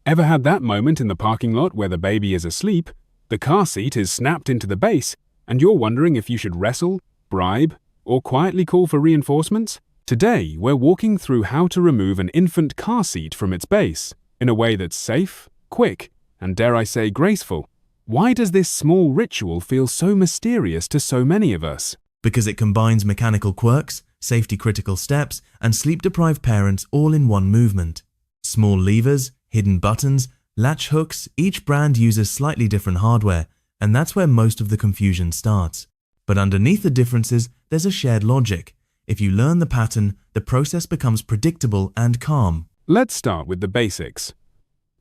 Ever had that moment in the parking lot where the baby is asleep, the car seat is snapped into the base, and you're wondering if you should wrestle, bribe, or quietly call for reinforcements? Today, we're walking through how to remove an infant car seat from its base in a way that's safe, quick, and dare I say graceful. Why does this small ritual feel so mysterious to so many of us? Because it combines mechanical quirks, safety-critical steps, and sleep-deprived parents all in one movement. Small levers, hidden buttons, latch hooks, each brand uses slightly different hardware, and that's where most of the confusion starts. But underneath the differences, there's a shared logic. If you learn the pattern, the process becomes predictable and calm. Let's start with the basics.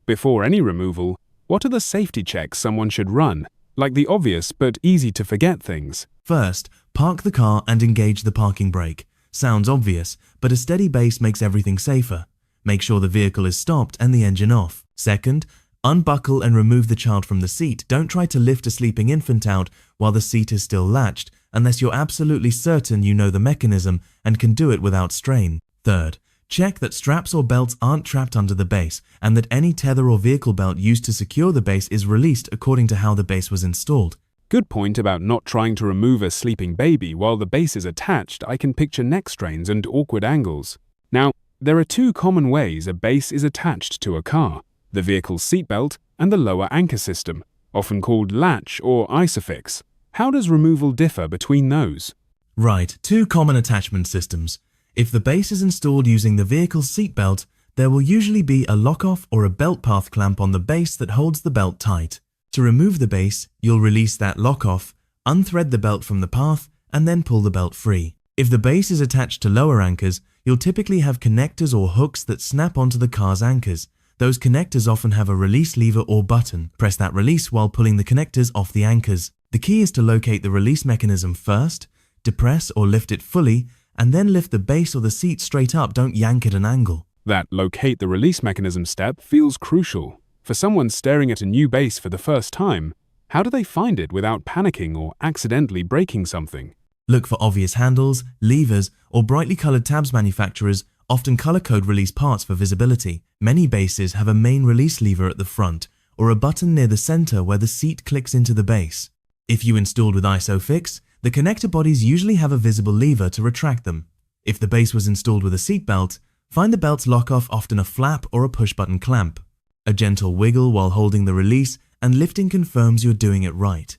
Before any removal, what are the safety checks someone should run, like the obvious but easy to forget things? First, park the car and engage the parking brake. Sounds obvious, but a steady base makes everything safer. Make sure the vehicle is stopped and the engine off. Second, unbuckle and remove the child from the seat. Don't try to lift a sleeping infant out while the seat is still latched, unless you're absolutely certain you know the mechanism and can do it without strain. Third, check that straps or belts aren't trapped under the base and that any tether or vehicle belt used to secure the base is released according to how the base was installed. Good point about not trying to remove a sleeping baby while the base is attached. I can picture neck strains and awkward angles. Now, there are two common ways a base is attached to a car: the vehicle's seatbelt and the lower anchor system, often called latch or isofix. How does removal differ between those? Right, two common attachment systems. If the base is installed using the vehicle's seatbelt, there will usually be a lock-off or a belt path clamp on the base that holds the belt tight. To remove the base, you'll release that lock-off, unthread the belt from the path, and then pull the belt free. If the base is attached to lower anchors, you'll typically have connectors or hooks that snap onto the car's anchors. Those connectors often have a release lever or button. Press that release while pulling the connectors off the anchors. The key is to locate the release mechanism first, depress or lift it fully, and then lift the base or the seat straight up. Don't yank at an angle. That locate the release mechanism step feels crucial. For someone staring at a new base for the first time, how do they find it without panicking or accidentally breaking something? Look for obvious handles, levers, or brightly colored tabs. Manufacturers often color code release parts for visibility. Many bases have a main release lever at the front or a button near the center where the seat clicks into the base. If you installed with ISOFIX, the connector bodies usually have a visible lever to retract them. If the base was installed with a seat belt, find the belt's lock-off, often a flap or a push-button clamp. A gentle wiggle while holding the release and lifting confirms you're doing it right.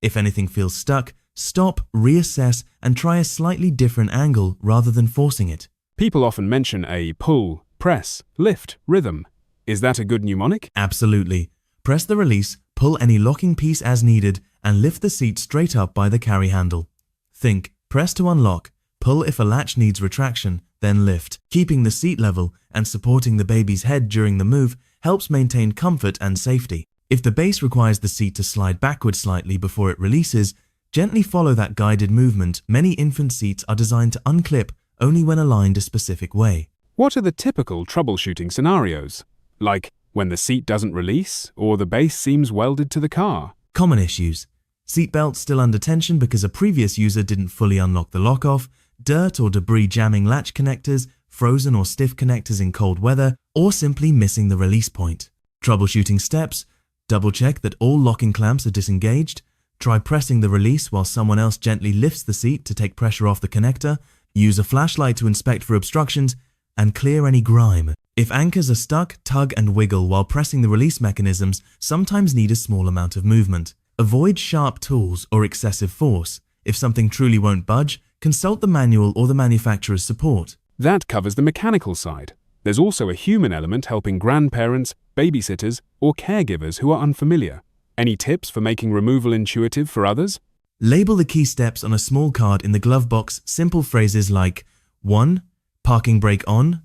If anything feels stuck, stop, reassess, and try a slightly different angle rather than forcing it. People often mention a pull, press, lift rhythm. Is that a good mnemonic? Absolutely. Press the release, pull any locking piece as needed, and lift the seat straight up by the carry handle. Think, press to unlock, pull if a latch needs retraction, then lift. Keeping the seat level and supporting the baby's head during the move helps maintain comfort and safety. If the base requires the seat to slide backward slightly before it releases, gently follow that guided movement. Many infant seats are designed to unclip only when aligned a specific way. What are the typical troubleshooting scenarios? Like when the seat doesn't release or the base seems welded to the car? Common issues: seatbelt still under tension because a previous user didn't fully unlock the lock-off, dirt or debris jamming latch connectors, frozen or stiff connectors in cold weather, or simply missing the release point. Troubleshooting steps: double-check that all locking clamps are disengaged, try pressing the release while someone else gently lifts the seat to take pressure off the connector, use a flashlight to inspect for obstructions, and clear any grime. If anchors are stuck, tug and wiggle while pressing the release mechanisms. Sometimes need a small amount of movement. Avoid sharp tools or excessive force. If something truly won't budge, consult the manual or the manufacturer's support. That covers the mechanical side. There's also a human element helping grandparents, babysitters, or caregivers who are unfamiliar. Any tips for making removal intuitive for others? Label the key steps on a small card in the glove box. Simple phrases like 1. Parking brake on.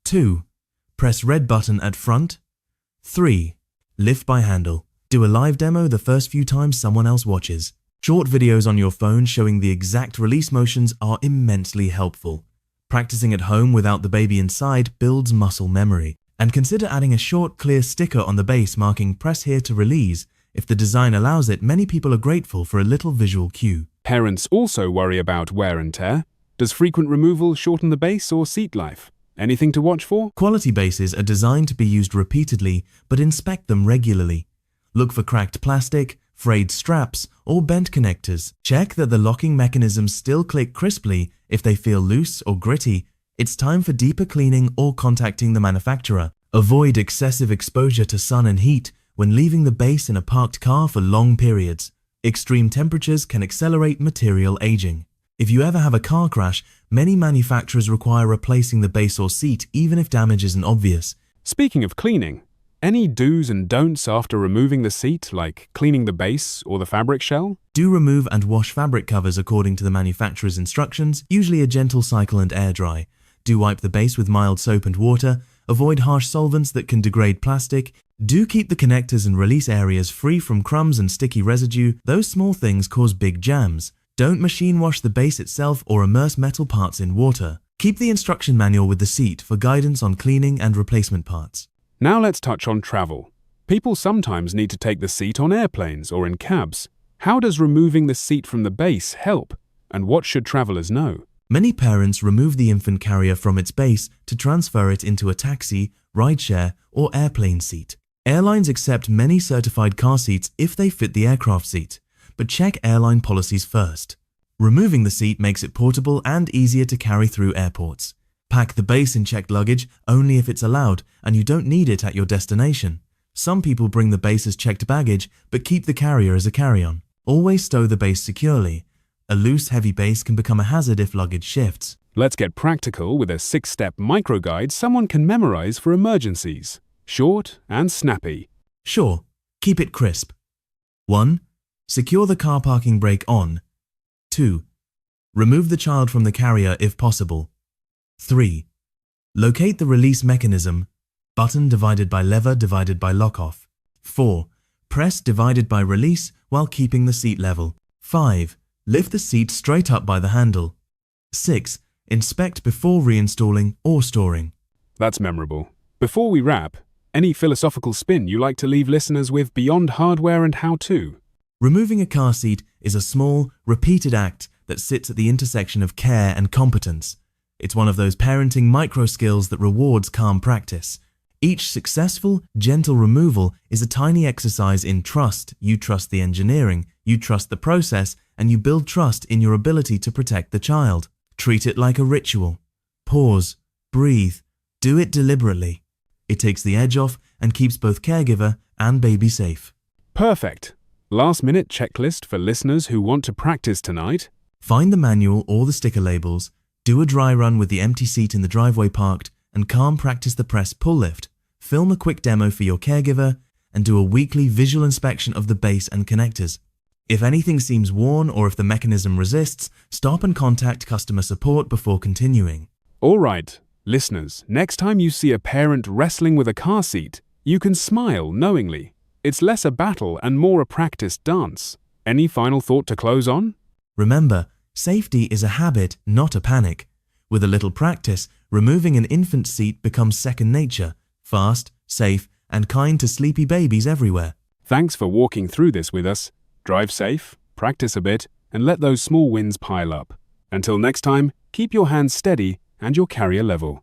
2. Press red button at front. 3. Lift by handle. Do a live demo the first few times someone else watches. Short videos on your phone showing the exact release motions are immensely helpful. Practicing at home without the baby inside builds muscle memory. And consider adding a short, clear sticker on the base marking "Press here to release." If the design allows it, many people are grateful for a little visual cue. Parents also worry about wear and tear. Does frequent removal shorten the base or seat life? Anything to watch for? Quality bases are designed to be used repeatedly, but inspect them regularly. Look for cracked plastic, frayed straps, or bent connectors. Check that the locking mechanisms still click crisply. If they feel loose or gritty, it's time for deeper cleaning or contacting the manufacturer. Avoid excessive exposure to sun and heat when leaving the base in a parked car for long periods. Extreme temperatures can accelerate material aging. If you ever have a car crash, many manufacturers require replacing the base or seat even if damage isn't obvious. Speaking of cleaning, any do's and don'ts after removing the seat, like cleaning the base or the fabric shell? Do remove and wash fabric covers according to the manufacturer's instructions, usually a gentle cycle and air dry. Do wipe the base with mild soap and water. Avoid harsh solvents that can degrade plastic. Do keep the connectors and release areas free from crumbs and sticky residue. Those small things cause big jams. Don't machine wash the base itself or immerse metal parts in water. Keep the instruction manual with the seat for guidance on cleaning and replacement parts. Now let's touch on travel. People sometimes need to take the seat on airplanes or in cabs. How does removing the seat from the base help? And what should travelers know? Many parents remove the infant carrier from its base to transfer it into a taxi, rideshare, or airplane seat. Airlines accept many certified car seats if they fit the aircraft seat, but check airline policies first. Removing the seat makes it portable and easier to carry through airports. Pack the base in checked luggage only if it's allowed and you don't need it at your destination. Some people bring the base as checked baggage but keep the carrier as a carry-on. Always stow the base securely. A loose, heavy base can become a hazard if luggage shifts. Let's get practical with a 6-step micro-guide someone can memorize for emergencies. Short and snappy. Sure, keep it crisp. 1. Secure the car parking brake on. 2. Remove the child from the carrier if possible. 3. Locate the release mechanism, button divided by lever divided by lock-off. 4. Press divided by release while keeping the seat level. 5. Lift the seat straight up by the handle. 6. Inspect before reinstalling or storing. That's memorable. Before we wrap, any philosophical spin you like to leave listeners with beyond hardware and how-to? Removing a car seat is a small, repeated act that sits at the intersection of care and competence. It's one of those parenting micro-skills that rewards calm practice. Each successful, gentle removal is a tiny exercise in trust. You trust the engineering, you trust the process, and you build trust in your ability to protect the child. Treat it like a ritual. Pause, breathe, do it deliberately. It takes the edge off and keeps both caregiver and baby safe. Perfect. Last-minute checklist for listeners who want to practice tonight. Find the manual or the sticker labels, do a dry run with the empty seat in the driveway parked, and calm practice the press-pull lift. Film a quick demo for your caregiver, and do a weekly visual inspection of the base and connectors. If anything seems worn or if the mechanism resists, stop and contact customer support before continuing. All right, listeners, next time you see a parent wrestling with a car seat, you can smile knowingly. It's less a battle and more a practiced dance. Any final thought to close on? Remember, safety is a habit, not a panic. With a little practice, removing an infant seat becomes second nature, fast, safe, and kind to sleepy babies everywhere. Thanks for walking through this with us. Drive safe, practice a bit, and let those small wins pile up. Until next time, keep your hands steady and your carrier level.